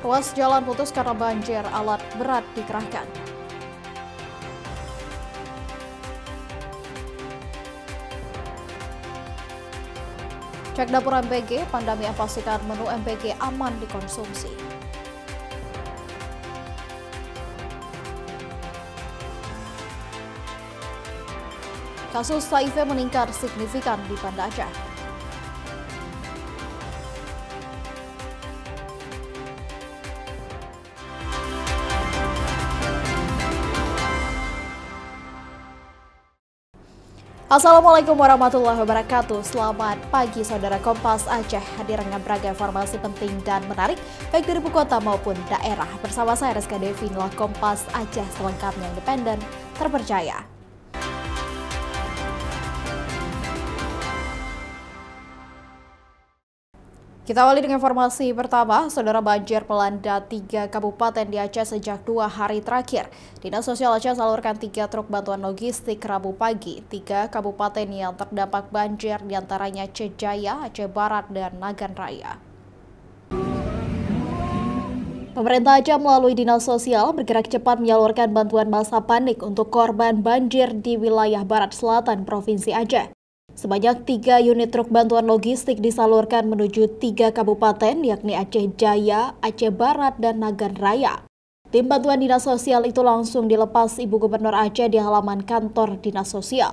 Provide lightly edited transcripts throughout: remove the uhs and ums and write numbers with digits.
Ruas jalan putus karena banjir, alat berat dikerahkan. Cek dapur MPG, Pandami pastikan menu MPG aman dikonsumsi. Kasus HIV meningkat signifikan di Banda Aceh. Assalamualaikum warahmatullahi wabarakatuh. Selamat pagi saudara Kompas Aceh, hadir dengan beragam informasi penting dan menarik baik dari ibu kota maupun daerah. Bersama saya Rizka Devi, inilah Kompas Aceh selengkapnya, independen, terpercaya. Kita awali dengan informasi pertama, saudara, banjir melanda 3 kabupaten di Aceh sejak 2 hari terakhir. Dinas Sosial Aceh salurkan 3 truk bantuan logistik Rabu pagi. 3 kabupaten yang terdampak banjir diantaranya Aceh Jaya, Aceh Barat, dan Nagan Raya. Pemerintah Aceh melalui Dinas Sosial bergerak cepat menyalurkan bantuan masa panik untuk korban banjir di wilayah Barat Selatan Provinsi Aceh. Sebanyak 3 unit truk bantuan logistik disalurkan menuju 3 kabupaten yakni Aceh Jaya, Aceh Barat, dan Nagan Raya. Tim bantuan Dinas Sosial itu langsung dilepas Ibu Gubernur Aceh di halaman kantor Dinas Sosial.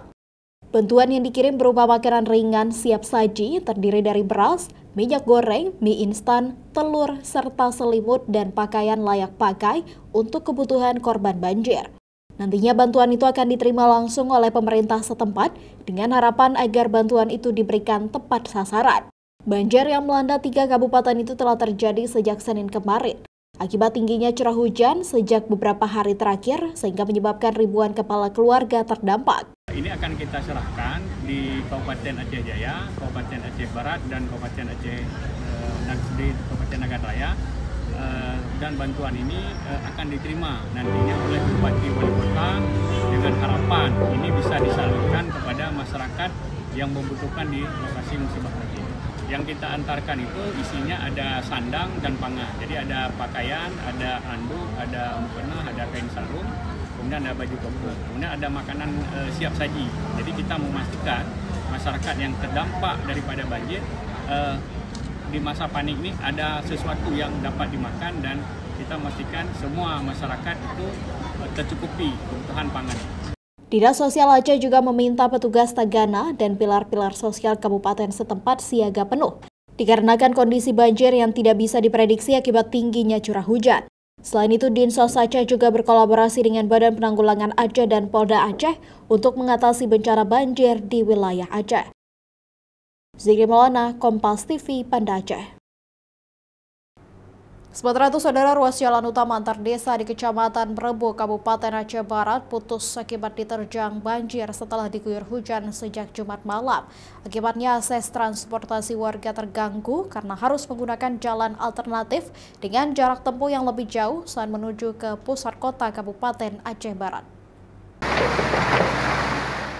Bantuan yang dikirim berupa makanan ringan siap saji terdiri dari beras, minyak goreng, mie instan, telur, serta selimut dan pakaian layak pakai untuk kebutuhan korban banjir. Nantinya bantuan itu akan diterima langsung oleh pemerintah setempat dengan harapan agar bantuan itu diberikan tepat sasaran. Banjir yang melanda 3 kabupaten itu telah terjadi sejak Senin kemarin. Akibat tingginya curah hujan sejak beberapa hari terakhir sehingga menyebabkan ribuan kepala keluarga terdampak. Ini akan kita serahkan di Kabupaten Aceh Jaya, Kabupaten Aceh Barat, dan Kabupaten Aceh di Kabupaten Nagan Raya. Dan bantuan ini akan diterima nantinya oleh Bupati Wali Kota dengan harapan ini bisa disalurkan kepada masyarakat yang membutuhkan di lokasi musibah banjir. Yang kita antarkan itu isinya ada sandang dan pangan. Jadi ada pakaian, ada anduk, ada mukena, ada kain sarung, kemudian ada baju koko, kemudian ada makanan siap saji. Jadi kita memastikan masyarakat yang terdampak daripada banjir di masa panik ini ada sesuatu yang dapat dimakan dan kita memastikan semua masyarakat itu tercukupi kebutuhan pangan. Dinas Sosial Aceh juga meminta petugas Tagana dan pilar-pilar sosial kabupaten setempat siaga penuh dikarenakan kondisi banjir yang tidak bisa diprediksi akibat tingginya curah hujan. Selain itu, Dinsos Aceh juga berkolaborasi dengan Badan Penanggulangan Aceh dan Polda Aceh untuk mengatasi bencana banjir di wilayah Aceh. Zikri Maulana, Kompas TV, Banda Aceh. Sementara itu, saudara, ruas jalan utama antar desa di Kecamatan Rebo, Kabupaten Aceh Barat putus akibat diterjang banjir setelah diguyur hujan sejak Jumat malam. Akibatnya akses transportasi warga terganggu karena harus menggunakan jalan alternatif dengan jarak tempuh yang lebih jauh saat menuju ke pusat kota Kabupaten Aceh Barat.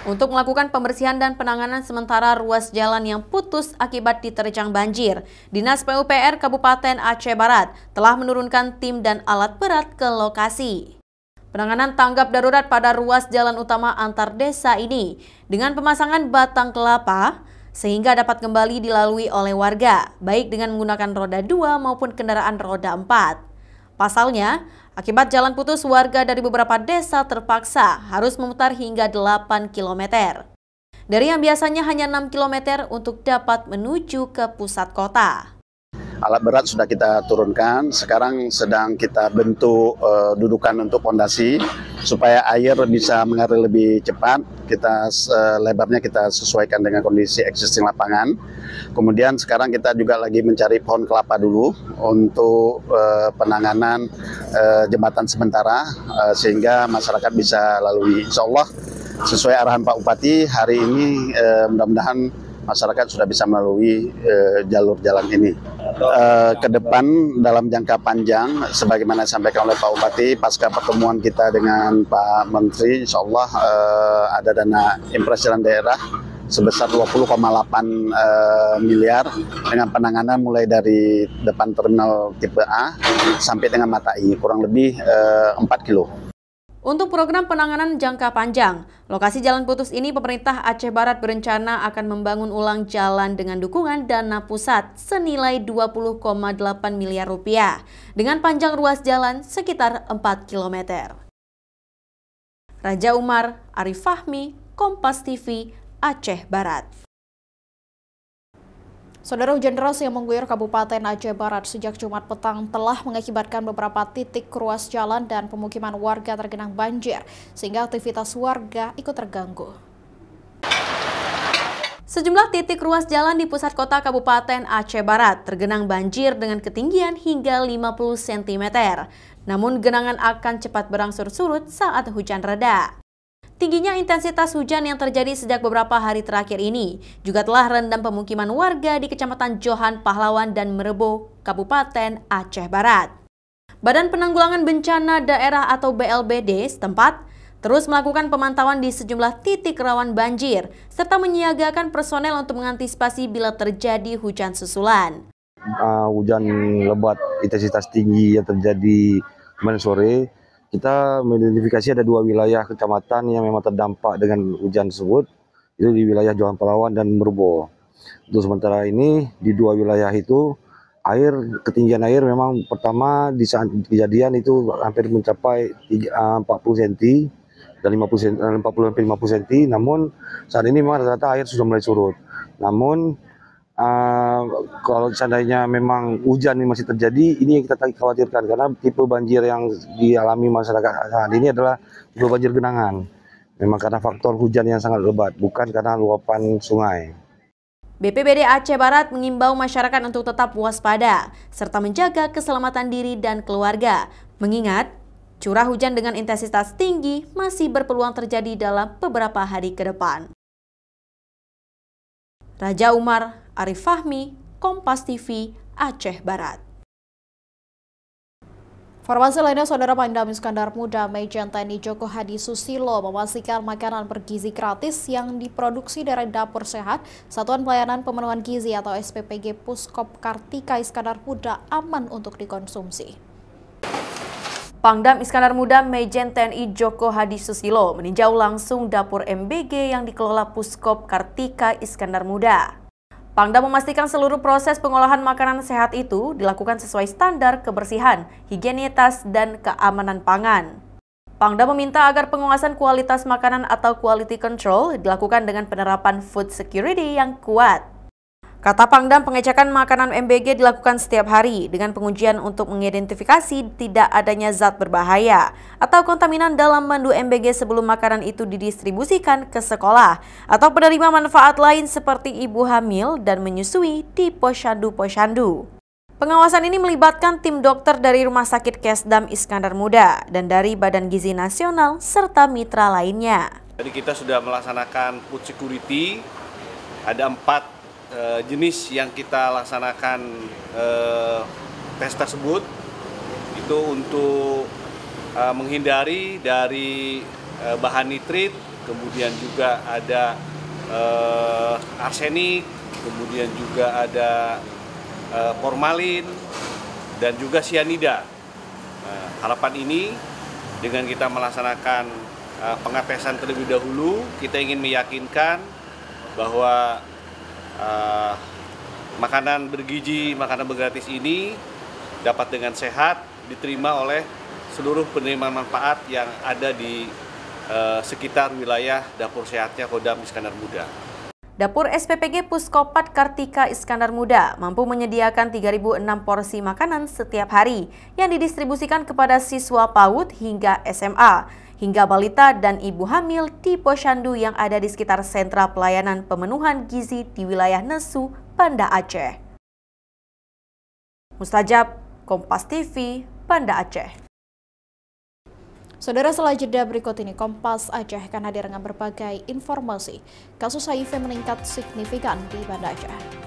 Untuk melakukan pembersihan dan penanganan sementara ruas jalan yang putus akibat diterjang banjir, Dinas PUPR Kabupaten Aceh Barat telah menurunkan tim dan alat berat ke lokasi. Penanganan tanggap darurat pada ruas jalan utama antar desa ini dengan pemasangan batang kelapa sehingga dapat kembali dilalui oleh warga, baik dengan menggunakan roda 2 maupun kendaraan roda 4. Pasalnya, akibat jalan putus, warga dari beberapa desa terpaksa harus memutar hingga 8 km. Dari yang biasanya hanya 6 km untuk dapat menuju ke pusat kota. Alat berat sudah kita turunkan, sekarang sedang kita bentuk dudukan untuk pondasi supaya air bisa mengalir lebih cepat. Lebarnya kita sesuaikan dengan kondisi existing lapangan. Kemudian sekarang kita juga lagi mencari pohon kelapa dulu untuk penanganan jembatan sementara sehingga masyarakat bisa lalui. Insya Allah sesuai arahan Pak Bupati hari ini mudah-mudahan masyarakat sudah bisa melalui jalur jalan ini. Ke depan dalam jangka panjang, sebagaimana disampaikan oleh Pak Bupati, pasca pertemuan kita dengan Pak Menteri, insya Allah ada dana impres jalan daerah sebesar 20,8 miliar dengan penanganan mulai dari depan terminal tipe A sampai dengan Mata I, kurang lebih 4 kilo. Untuk program penanganan jangka panjang, lokasi jalan putus ini pemerintah Aceh Barat berencana akan membangun ulang jalan dengan dukungan dana pusat senilai 20,8 miliar rupiah dengan panjang ruas jalan sekitar 4 km. Raja Umar, Arif Fahmi, Kompas TV, Aceh Barat. Saudara, hujan deras yang mengguyur Kabupaten Aceh Barat sejak Jumat petang telah mengakibatkan beberapa titik ruas jalan dan pemukiman warga tergenang banjir, sehingga aktivitas warga ikut terganggu. Sejumlah titik ruas jalan di pusat kota Kabupaten Aceh Barat tergenang banjir dengan ketinggian hingga 50 cm. Namun genangan akan cepat berangsur surut saat hujan reda. Tingginya intensitas hujan yang terjadi sejak beberapa hari terakhir ini juga telah rendam pemukiman warga di Kecamatan Johan Pahlawan dan Merebo, Kabupaten Aceh Barat. Badan Penanggulangan Bencana Daerah atau BLBD setempat terus melakukan pemantauan di sejumlah titik rawan banjir serta menyiagakan personel untuk mengantisipasi bila terjadi hujan susulan. Hujan lebat intensitas tinggi yang terjadi kemarin sore, kita mengidentifikasi ada 2 wilayah kecamatan yang memang terdampak dengan hujan tersebut, itu di wilayah Johan Pahlawan dan Merebo. Untuk sementara ini di 2 wilayah itu ketinggian air memang pertama di saat kejadian itu hampir mencapai 40 cm dan 40 sampai 50 cm, namun saat ini memang rata-rata air sudah mulai surut. Namun kalau seandainya memang hujan ini masih terjadi, ini yang kita khawatirkan karena tipe banjir yang dialami masyarakat saat ini adalah tipe banjir genangan. Memang karena faktor hujan yang sangat lebat, bukan karena luapan sungai. BPBD Aceh Barat mengimbau masyarakat untuk tetap waspada serta menjaga keselamatan diri dan keluarga, mengingat curah hujan dengan intensitas tinggi masih berpeluang terjadi dalam beberapa hari ke depan. Raja Umar, Arif Fahmi, Kompas TV, Aceh Barat. Informasi lainnya, Saudara, Pangdam Iskandar Muda Majen TNI Joko Hadi Susilo memastikan makanan bergizi gratis yang diproduksi dari Dapur Sehat Satuan Pelayanan Pemenuhan Gizi atau SPPG Puskop Kartika Iskandar Muda aman untuk dikonsumsi. Pangdam Iskandar Muda Majen TNI Joko Hadi Susilo meninjau langsung dapur MBG yang dikelola Puskop Kartika Iskandar Muda. Pangdam memastikan seluruh proses pengolahan makanan sehat itu dilakukan sesuai standar kebersihan, higienitas, dan keamanan pangan. Pangdam meminta agar pengawasan kualitas makanan atau quality control dilakukan dengan penerapan food security yang kuat. Kata Pangdam, pengecekan makanan MBG dilakukan setiap hari dengan pengujian untuk mengidentifikasi tidak adanya zat berbahaya atau kontaminan dalam menu MBG sebelum makanan itu didistribusikan ke sekolah atau penerima manfaat lain seperti ibu hamil dan menyusui di posyandu-posyandu. Pengawasan ini melibatkan tim dokter dari Rumah Sakit Kesdam Iskandar Muda dan dari Badan Gizi Nasional serta mitra lainnya. Jadi kita sudah melaksanakan food security, ada 4 jenis yang kita laksanakan tes tersebut itu untuk menghindari dari bahan nitrit, kemudian juga ada arsenik, kemudian juga ada formalin dan juga sianida. Harapan ini dengan kita melaksanakan pengetesan terlebih dahulu, kita ingin meyakinkan bahwa makanan bergizi, makanan bergratis ini dapat dengan sehat diterima oleh seluruh penerima manfaat yang ada di sekitar wilayah dapur sehatnya Kodam Iskandar Muda. Dapur SPPG Puskopat Kartika Iskandar Muda mampu menyediakan 3.006 porsi makanan setiap hari yang didistribusikan kepada siswa PAUD hingga SMA, hingga balita dan ibu hamil di posyandu yang ada di sekitar sentra pelayanan pemenuhan gizi di wilayah Nesu, Banda Aceh. Mustajab, Kompas TV, Banda Aceh. Saudara, setelah jeda berikut ini, Kompas Aceh akan hadir dengan berbagai informasi. Kasus HIV meningkat signifikan di Banda Aceh.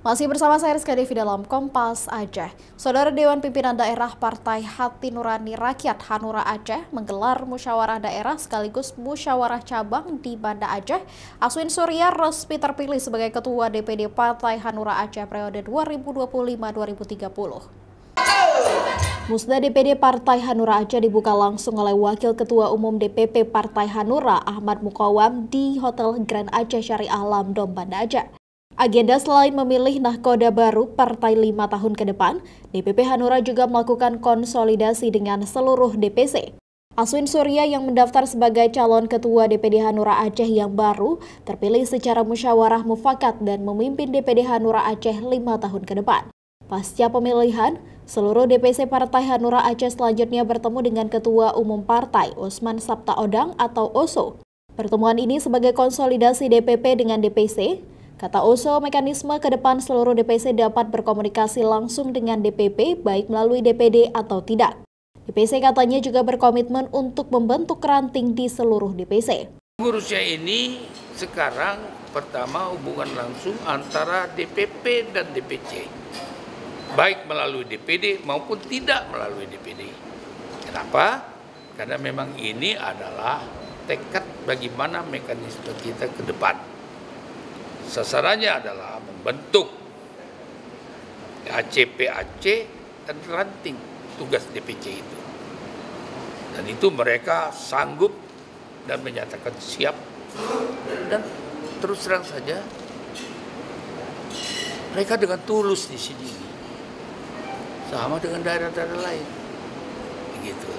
Masih bersama saya Rizka Devi dalam Kompas Aceh. Saudara Dewan Pimpinan Daerah Partai Hati Nurani Rakyat Hanura Aceh menggelar musyawarah daerah sekaligus musyawarah cabang di Banda Aceh. Aswin Surya resmi terpilih sebagai Ketua DPD Partai Hanura Aceh periode 2025-2030. Musda DPD Partai Hanura Aceh dibuka langsung oleh Wakil Ketua Umum DPP Partai Hanura Ahmad Mukawam di Hotel Grand Aceh Syariah Lamdom Banda Aceh. Agenda selain memilih nahkoda baru partai 5 tahun ke depan, DPP Hanura juga melakukan konsolidasi dengan seluruh DPC. Aswin Surya yang mendaftar sebagai calon ketua DPD Hanura Aceh yang baru terpilih secara musyawarah mufakat dan memimpin DPD Hanura Aceh 5 tahun ke depan. Pasca pemilihan, seluruh DPC Partai Hanura Aceh selanjutnya bertemu dengan Ketua Umum Partai Osman Sabta Odang atau OSO. Pertemuan ini sebagai konsolidasi DPP dengan DPC. Kata OSO, mekanisme ke depan seluruh DPC dapat berkomunikasi langsung dengan DPP baik melalui DPD atau tidak. DPC katanya juga berkomitmen untuk membentuk ranting di seluruh DPC. Ngurusnya ini sekarang pertama hubungan langsung antara DPP dan DPC. Baik melalui DPD maupun tidak melalui DPD. Kenapa? Karena memang ini adalah tekad bagaimana mekanisme kita ke depan. Sasarannya adalah membentuk ACP-AC dan ranting tugas DPC itu. Dan itu mereka sanggup dan menyatakan siap. Dan terus terang saja, mereka dengan tulus di sini. Sama dengan daerah-daerah lain. Begitu.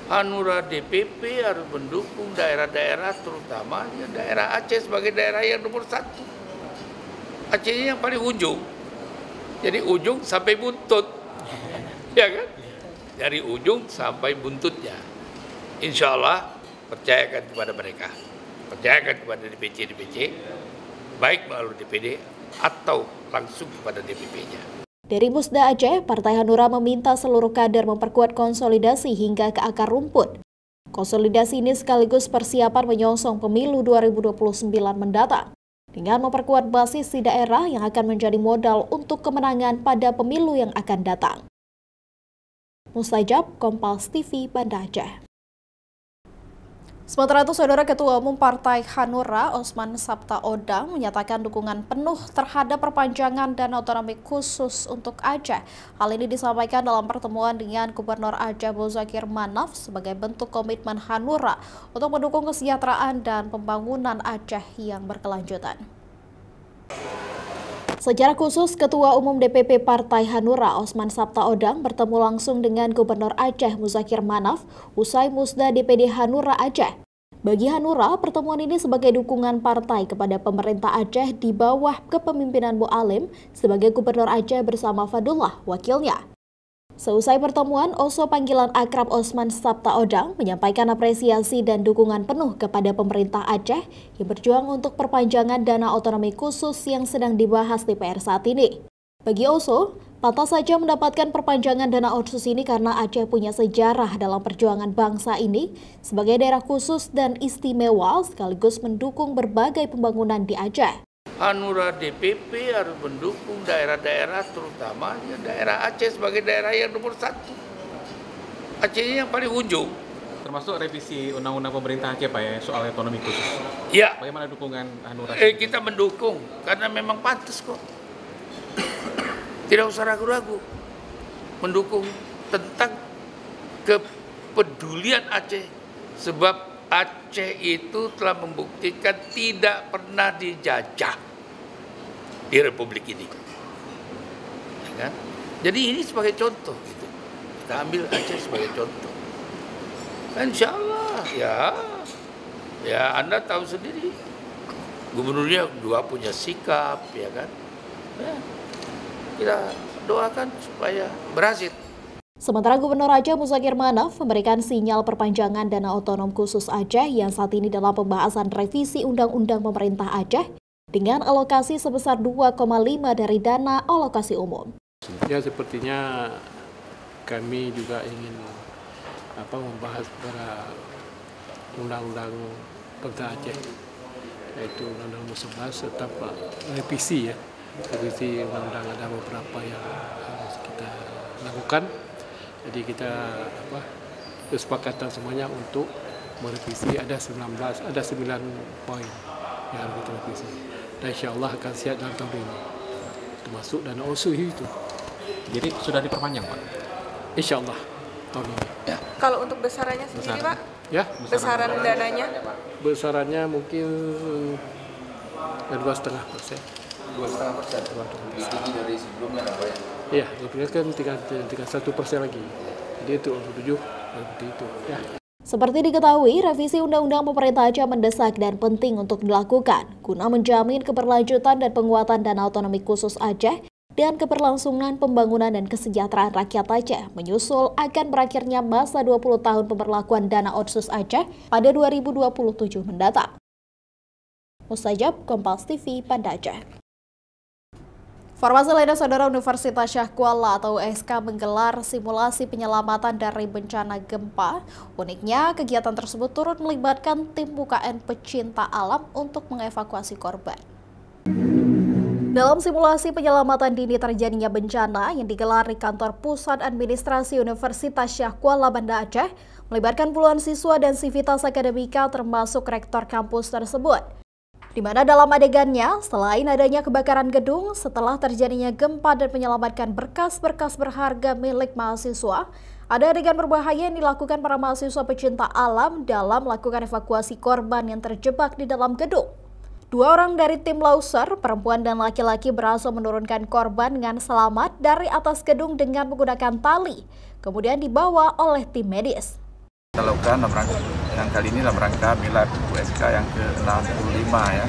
Hanura DPP harus mendukung daerah-daerah terutama daerah Aceh sebagai daerah yang nomor 1. Aceh yang paling ujung. Jadi ujung sampai buntut. Ya kan? Dari ujung sampai buntutnya. Insya Allah percayakan kepada mereka. Percayakan kepada DPC, baik melalui DPD atau langsung kepada DPP-nya. Dari Musda Aceh, Partai Hanura meminta seluruh kader memperkuat konsolidasi hingga ke akar rumput. Konsolidasi ini sekaligus persiapan menyongsong pemilu 2029 mendatang, dengan memperkuat basis di daerah yang akan menjadi modal untuk kemenangan pada pemilu yang akan datang. Mustajab, Kompas TV, Banda Aceh. Sementara itu, Saudara Ketua Umum Partai Hanura Osman Sabta Odang menyatakan dukungan penuh terhadap perpanjangan dana otonomi khusus untuk Aceh. Hal ini disampaikan dalam pertemuan dengan Gubernur Aceh Muzakir Manaf sebagai bentuk komitmen Hanura untuk mendukung kesejahteraan dan pembangunan Aceh yang berkelanjutan. Secara khusus, Ketua Umum DPP Partai Hanura Osman Sabta Odang bertemu langsung dengan Gubernur Aceh Muzakir Manaf usai Musda DPD Hanura Aceh. Bagi Hanura, pertemuan ini sebagai dukungan partai kepada pemerintah Aceh di bawah kepemimpinan Bu Alim sebagai Gubernur Aceh bersama Fadullah, wakilnya. Seusai pertemuan, OSO panggilan akrab Osman Sabta Odang menyampaikan apresiasi dan dukungan penuh kepada pemerintah Aceh yang berjuang untuk perpanjangan dana otonomi khusus yang sedang dibahas DPR saat ini. Bagi OSO, pantas saja mendapatkan perpanjangan dana otsus ini karena Aceh punya sejarah dalam perjuangan bangsa ini sebagai daerah khusus dan istimewa sekaligus mendukung berbagai pembangunan di Aceh. Hanura DPP harus mendukung daerah-daerah terutama daerah Aceh sebagai daerah yang nomor 1. Aceh yang paling ujung. Termasuk revisi undang-undang pemerintah Aceh Pak ya soal otonomi khusus. Ya. Bagaimana dukungan Hanura? Kita mendukung karena memang pantas kok. Tidak usah ragu-ragu mendukung tentang kepedulian Aceh. Sebab Aceh itu telah membuktikan tidak pernah dijajah di Republik ini. Ya kan? Jadi ini sebagai contoh. Gitu. Kita ambil Aceh sebagai contoh. Insya Allah ya Anda tahu sendiri. Gubernurnya dua punya sikap, ya kan. Ya. Kita doakan supaya berhasil. Sementara Gubernur Aceh Muzakir Manaf memberikan sinyal perpanjangan dana otonom khusus Aceh yang saat ini dalam pembahasan revisi Undang-Undang Pemerintah Aceh dengan alokasi sebesar 2,5 dari dana alokasi umum. Ya, sepertinya kami juga ingin membahas pada Undang-Undang Pemerintah Aceh, yaitu Undang-Undang 11 tetap revisi ya. revisi undang-undang ada beberapa yang harus kita lakukan. Jadi kita kesepakatan semuanya untuk merevisi ada 9 poin yang harus kita revisi. Dan insya-Allah akan siap dalam tahun ini. Termasuk dana OSU itu. Jadi sudah diperpanjang, Pak? Insya-Allah tahun ini. Ya. Kalau untuk besarannya sendiri, Pak? Ya. Besaran dananya? Besarannya mungkin 2,5%. 2,5%. Lebih tinggi dari sebelumnya, Pak ya? Iya, sebelumnya kan tinggal 1% lagi. Jadi itu 7 seperti itu. Ya. Seperti diketahui, revisi Undang-Undang Pemerintah Aceh mendesak dan penting untuk dilakukan guna menjamin keberlanjutan dan penguatan dana otonomi khusus Aceh dan keberlangsungan pembangunan dan kesejahteraan rakyat Aceh menyusul akan berakhirnya masa 20 tahun pemberlakuan dana otsus Aceh pada 2027 mendatang. Mustajab, Kompas TV, Banda Aceh. Informasi lainnya, Saudara, Universitas Syah Kuala atau USK menggelar simulasi penyelamatan dari bencana gempa. Uniknya, kegiatan tersebut turut melibatkan tim UKN pecinta alam untuk mengevakuasi korban. Dalam simulasi penyelamatan dini terjadinya bencana yang digelar di kantor Pusat Administrasi Universitas Syah Kuala, Banda Aceh, melibatkan puluhan siswa dan sivitas akademika termasuk rektor kampus tersebut. Di mana dalam adegannya, selain adanya kebakaran gedung setelah terjadinya gempa dan menyelamatkan berkas-berkas berharga milik mahasiswa, ada adegan berbahaya yang dilakukan para mahasiswa pecinta alam dalam melakukan evakuasi korban yang terjebak di dalam gedung. 2 orang dari tim Lauser, perempuan dan laki-laki, berhasil menurunkan korban dengan selamat dari atas gedung dengan menggunakan tali, kemudian dibawa oleh tim medis. Kita lakukan yang kali ini dalam rangka milad USK yang ke-65 ya.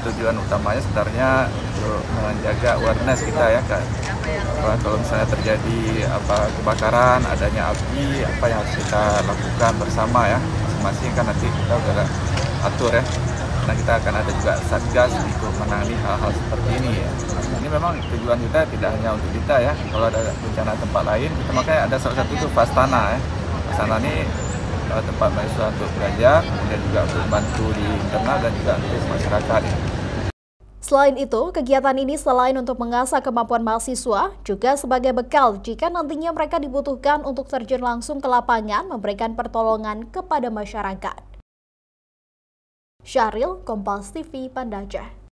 Tujuan utamanya sebenarnya untuk menjaga awareness kita ya, kalau misalnya terjadi kebakaran, adanya api, apa yang harus kita lakukan bersama ya, masing-masing kan nanti kita udah atur ya. Karena kita akan ada juga satgas untuk menangani hal-hal seperti ini ya. Ini memang tujuan kita tidak hanya untuk kita ya, kalau ada bencana tempat lain, kita makanya ada salah satu itu Fastana ya. Fastana ini tempat mahasiswa untuk belajar, kemudian juga untuk bantu di internal dan juga untuk masyarakat. Selain itu, kegiatan ini selain untuk mengasah kemampuan mahasiswa, juga sebagai bekal jika nantinya mereka dibutuhkan untuk terjun langsung ke lapangan memberikan pertolongan kepada masyarakat. Syahril, Kompas TV, Banda Aceh.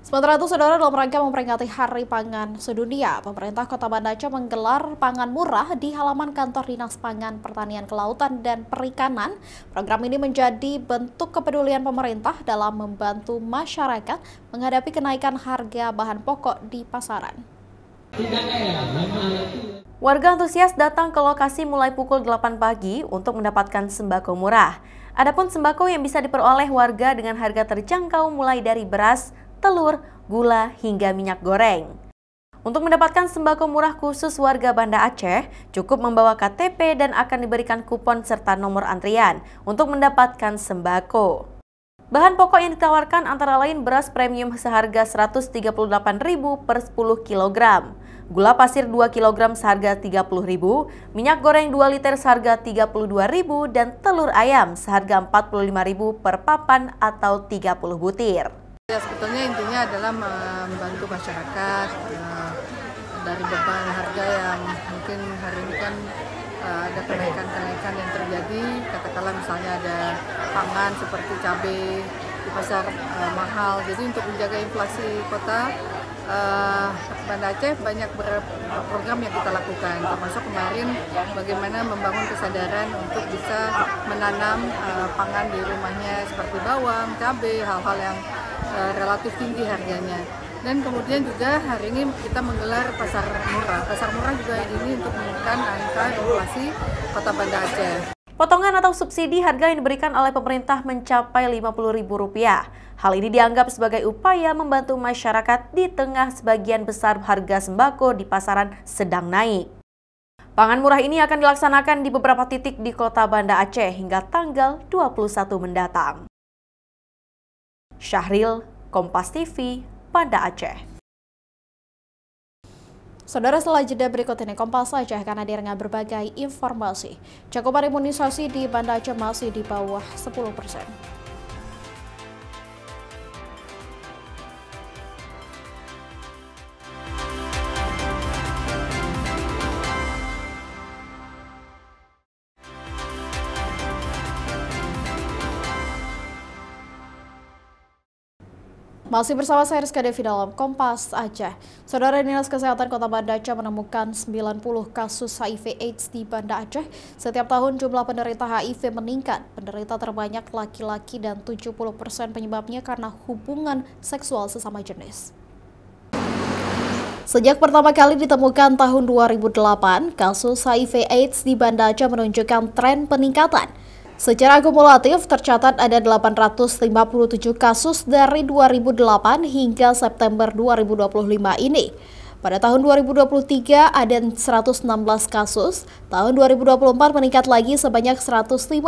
Sementara itu, Saudara, dalam rangka memperingati Hari Pangan Sedunia, pemerintah Kota Banda Aceh menggelar pangan murah di halaman kantor Dinas Pangan, Pertanian, Kelautan, dan Perikanan. Program ini menjadi bentuk kepedulian pemerintah dalam membantu masyarakat menghadapi kenaikan harga bahan pokok di pasaran. Warga antusias datang ke lokasi mulai pukul 8 pagi untuk mendapatkan sembako murah. Adapun sembako yang bisa diperoleh warga dengan harga terjangkau mulai dari beras, telur, gula, hingga minyak goreng. Untuk mendapatkan sembako murah khusus warga Banda Aceh, cukup membawa KTP dan akan diberikan kupon serta nomor antrian untuk mendapatkan sembako. Bahan pokok yang ditawarkan antara lain beras premium seharga Rp138.000 per 10 kg, gula pasir 2 kg seharga Rp30.000, minyak goreng 2 liter seharga Rp32.000, dan telur ayam seharga Rp45.000 per papan atau 30 butir. Ya, sebetulnya intinya adalah membantu masyarakat dari beban harga yang mungkin hari ini kan ada kenaikan-kenaikan yang terjadi, katakanlah misalnya ada pangan seperti cabai di pasar mahal. Jadi untuk menjaga inflasi kota, Banda Aceh banyak program yang kita lakukan, termasuk kemarin bagaimana membangun kesadaran untuk bisa menanam pangan di rumahnya seperti bawang, cabai, hal-hal yang relatif tinggi harganya. Dan kemudian juga hari ini kita menggelar pasar murah. Pasar murah juga ini untuk menekan angka inflasi Kota Banda Aceh. Potongan atau subsidi harga yang diberikan oleh pemerintah mencapai Rp50.000. Hal ini dianggap sebagai upaya membantu masyarakat di tengah sebagian besar harga sembako di pasaran sedang naik. Pangan murah ini akan dilaksanakan di beberapa titik di Kota Banda Aceh hingga tanggal 21 mendatang. Syahril, Kompas TV, Banda Aceh. Saudara, setelah jeda berikut ini Kompas Aceh akan hadir dengan berbagai informasi. Cakupan imunisasi di Banda Aceh masih di bawah 10%. Masih bersama saya Rizka Devi dalam Kompas Aceh. Saudara, Dinas Kesehatan Kota Banda Aceh menemukan 90 kasus HIV AIDS di Banda Aceh. Setiap tahun jumlah penderita HIV meningkat. Penderita terbanyak laki-laki dan 70% penyebabnya karena hubungan seksual sesama jenis. Sejak pertama kali ditemukan tahun 2008, kasus HIV AIDS di Banda Aceh menunjukkan tren peningkatan. Secara akumulatif, tercatat ada 857 kasus dari 2008 hingga September 2025 ini. Pada tahun 2023 ada 116 kasus, tahun 2024 meningkat lagi sebanyak 155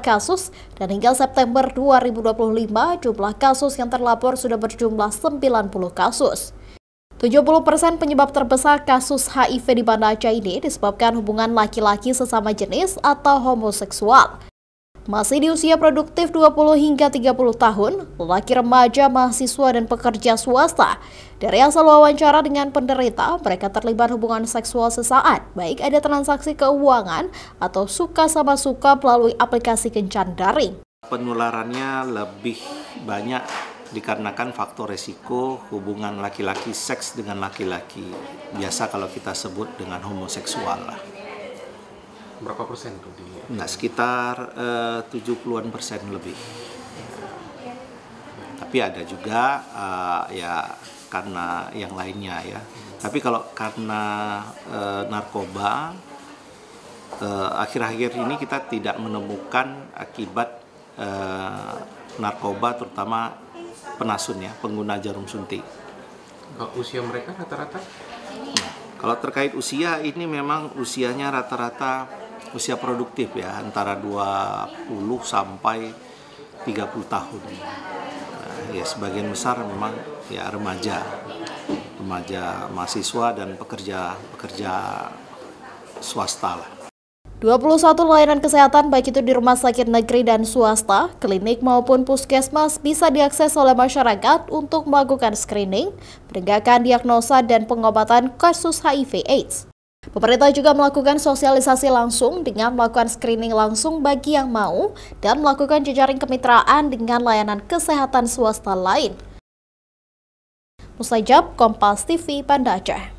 kasus, dan hingga September 2025 jumlah kasus yang terlapor sudah berjumlah 90 kasus. 70% penyebab terbesar kasus HIV di Banda Aceh ini disebabkan hubungan laki-laki sesama jenis atau homoseksual. Masih di usia produktif 20 hingga 30 tahun, lelaki remaja, mahasiswa, dan pekerja swasta. Dari hasil wawancara dengan penderita, mereka terlibat hubungan seksual sesaat, baik ada transaksi keuangan atau suka sama suka melalui aplikasi kencan daring. Penularannya lebih banyak dikarenakan faktor resiko hubungan laki-laki seks dengan laki-laki. Biasa kalau kita sebut dengan homoseksual lah. Berapa persen tuh di? Nah, sekitar 70-an% lebih. Tapi ada juga ya karena yang lainnya ya. Tapi kalau karena narkoba, akhir-akhir ini kita tidak menemukan akibat narkoba, terutama penasun ya, pengguna jarum suntik. Usia mereka rata-rata? Kalau terkait usia, ini memang usianya rata-rata usia produktif ya, antara 20 sampai 30 tahun. Nah, ya sebagian besar memang ya remaja mahasiswa dan pekerja swasta lah. 21 layanan kesehatan baik itu di rumah sakit negeri dan swasta, klinik maupun puskesmas bisa diakses oleh masyarakat untuk melakukan screening, penegakan diagnosa dan pengobatan kasus HIV/AIDS. Pemerintah juga melakukan sosialisasi langsung dengan melakukan screening langsung bagi yang mau dan melakukan jejaring kemitraan dengan layanan kesehatan swasta lain. Mustajab, Kompas TV, Banda Aceh.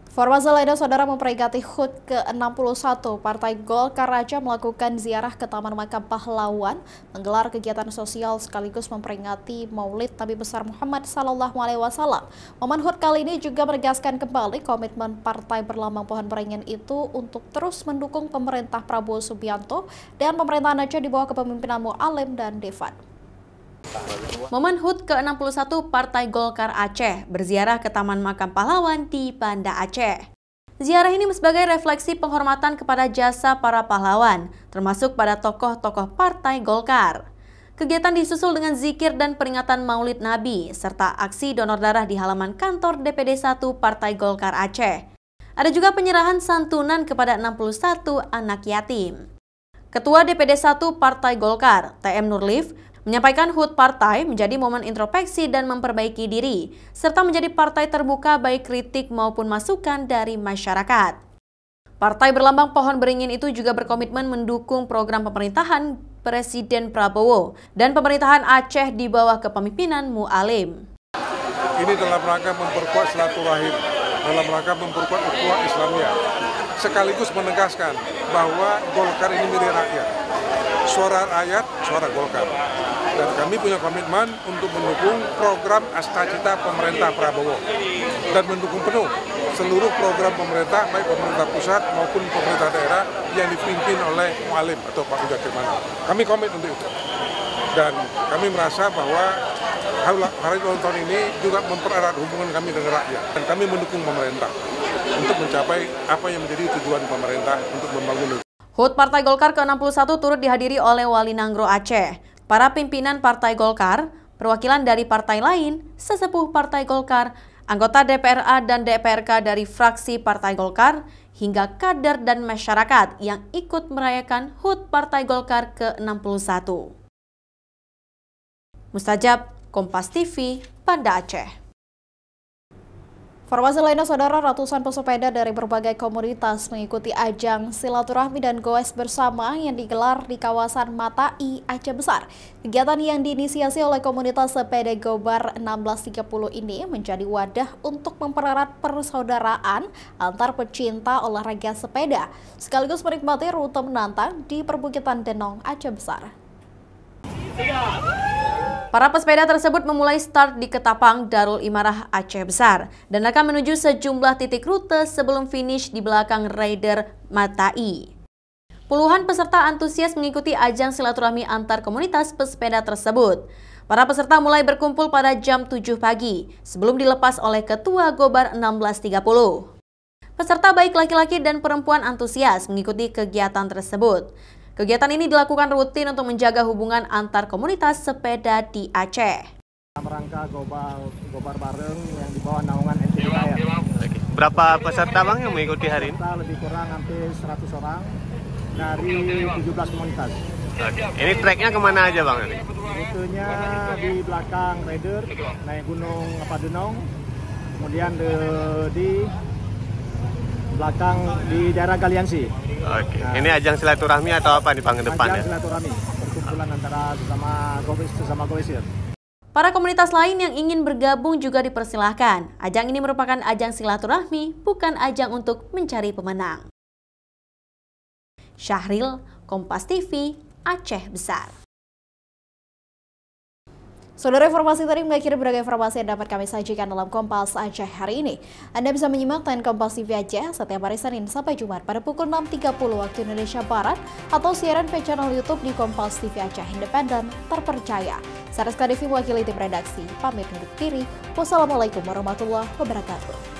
Informasi lainnya, saudara, memperingati HUT ke-61, Partai Golkar Aceh melakukan ziarah ke Taman Makam Pahlawan, menggelar kegiatan sosial sekaligus memperingati Maulid Nabi besar Muhammad SAW. Momen HUT kali ini juga menegaskan kembali komitmen partai berlambang pohon beringin itu untuk terus mendukung pemerintah Prabowo Subianto dan pemerintahan Aceh di bawah kepemimpinan Mu'alim dan Devan. Momen HUT ke-61 Partai Golkar Aceh berziarah ke Taman Makam Pahlawan di Banda Aceh. Ziarah ini sebagai refleksi penghormatan kepada jasa para pahlawan, termasuk pada tokoh-tokoh Partai Golkar. Kegiatan disusul dengan zikir dan peringatan Maulid Nabi, serta aksi donor darah di halaman kantor DPD 1 Partai Golkar Aceh. Ada juga penyerahan santunan kepada 61 anak yatim. Ketua DPD 1 Partai Golkar, TM Nurlif, menyampaikan HUT partai menjadi momen introspeksi dan memperbaiki diri, serta menjadi partai terbuka baik kritik maupun masukan dari masyarakat. Partai berlambang pohon beringin itu juga berkomitmen mendukung program pemerintahan Presiden Prabowo dan pemerintahan Aceh di bawah kepemimpinan Mu'alim. Ini dalam rangka memperkuat silaturahim, dalam rangka memperkuat ukhuwah Islamiyah, sekaligus menegaskan bahwa Golkar ini milik rakyat. Suara rakyat, suara Golkar. Dan kami punya komitmen untuk mendukung program Astacita pemerintah Prabowo dan mendukung penuh seluruh program pemerintah, baik pemerintah pusat maupun pemerintah daerah yang dipimpin oleh Mu'alim atau Pak Budi Manap. Kami komit untuk itu. Dan kami merasa bahwa hari ulang tahun ini juga mempererat hubungan kami dengan rakyat. Dan kami mendukung pemerintah untuk mencapai apa yang menjadi tujuan pemerintah untuk membangun. HUT Partai Golkar ke-61 turut dihadiri oleh Wali Nanggro Aceh, para pimpinan Partai Golkar, perwakilan dari partai lain, sesepuh Partai Golkar, anggota DPRA dan DPRK dari fraksi Partai Golkar, hingga kader dan masyarakat yang ikut merayakan HUT Partai Golkar ke-61. Mustajab, Kompas TV, Banda Aceh. Informasi lainnya, saudara, ratusan pesepeda dari berbagai komunitas mengikuti ajang silaturahmi dan goes bersama yang digelar di kawasan Matai, Aceh Besar. Kegiatan yang diinisiasi oleh komunitas sepeda Gobar 1630 ini menjadi wadah untuk mempererat persaudaraan antar pecinta olahraga sepeda, sekaligus menikmati rute menantang di perbukitan Denong, Aceh Besar. Para pesepeda tersebut memulai start di Ketapang, Darul Imarah, Aceh Besar dan akan menuju sejumlah titik rute sebelum finish di belakang Raider Matai. Puluhan peserta antusias mengikuti ajang silaturahmi antar komunitas pesepeda tersebut. Para peserta mulai berkumpul pada jam 7 pagi sebelum dilepas oleh Ketua Gobar 1630. Peserta baik laki-laki dan perempuan antusias mengikuti kegiatan tersebut. Kegiatan ini dilakukan rutin untuk menjaga hubungan antar komunitas sepeda di Aceh. Dalam rangka Gobar bareng yang di bawah naungan NTIKR. Berapa peserta Bang yang mengikuti hari ini? Lebih kurang hampir 100 orang dari 17 komunitas. Ini treknya kemana aja Bang? Rutenya di belakang Raider, naik gunung Denong, kemudian di belakang di daerah Galiansi. Oke. Nah, ini ajang silaturahmi atau apa nih Bang ke depan ya? Ajang silaturahmi, perkumpulan antara sesama goesir. Para komunitas lain yang ingin bergabung juga dipersilahkan. Ajang ini merupakan ajang silaturahmi, bukan ajang untuk mencari pemenang. Syahril, Kompas TV, Aceh Besar. Saudara, informasi tadi mengakhiri berbagai informasi yang dapat kami sajikan dalam Kompas Aceh hari ini. Anda bisa menyimak tayangan Kompas TV Aceh setiap hari Senin sampai Jumat pada pukul 6.30 waktu Indonesia Barat atau siaran via channel YouTube di Kompas TV Aceh Independen Terpercaya. Saya Rizka Devi, mewakili tim redaksi, pamit undur diri. Wassalamualaikum warahmatullahi wabarakatuh.